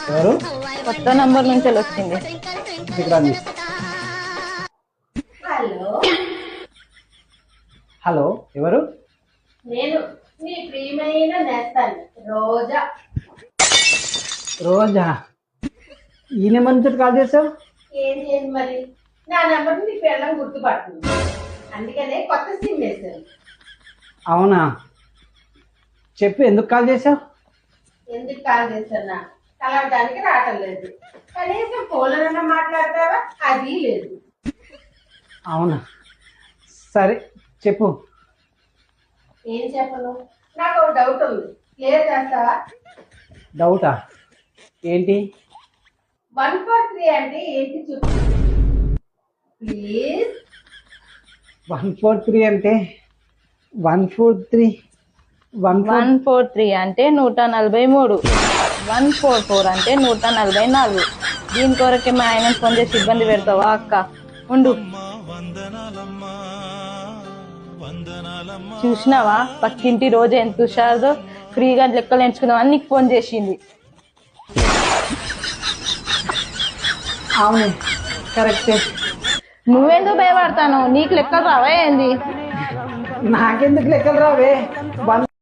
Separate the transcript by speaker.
Speaker 1: ఎవరు?
Speaker 2: కొత్త నంబర్ నుంచి వచ్చింది.
Speaker 1: ఇక్కడికి రండి.
Speaker 3: హలో
Speaker 1: హలో, ఎవరు?
Speaker 3: నేను మీ ప్రియమైన నేస్తాను రోజా.
Speaker 1: రోజా? ఈ నెంబర్ నుంచి కాల్ చేసావు?
Speaker 3: ఏం చేయండి మరి, నా నెంబర్ మీ పిల్లలు గుర్తుపడుతుంది, అందుకనే కొత్త సిమ్ వేశాను.
Speaker 1: అవునా, చెప్పు, ఎందుకు కాల్ చేసావు?
Speaker 3: ఎందుకు కాల్ చేస్తున్నా, కలవడానికి రావటం లేదు, కనీసం ఫోన్లోనన్నా మాట్లాడతావా, అది లేదు.
Speaker 1: అవునా, సరే చెప్పు.
Speaker 3: ఏం చెప్పను, నాకు ఒక డౌట్ ఉంది, క్లియర్ చేస్తావా?
Speaker 1: డౌటా? ఏంటి?
Speaker 3: 143 అంటే ఏంటి చెప్పు ప్లీజ్.
Speaker 1: 143 అంటే 143
Speaker 2: 143 అంటే 143, 144 అంటే 144. దీని కొరకే మా ఆయన ఫోన్ చేసి ఇబ్బంది పెడతావా అక్క? ఉండు. చూసినావా పక్కింటి రోజు ఎంత హుషారుదో, ఫ్రీగా లెక్కలు ఎంచుకుందాం అని నీకు ఫోన్ చేసింది.
Speaker 1: అవును, కరెక్టే.
Speaker 2: నువ్వెందుకు భయపడతాను? నీకు లెక్కలు రావా ఏంది?
Speaker 1: నాకెందుకు లెక్కలు రావే? 1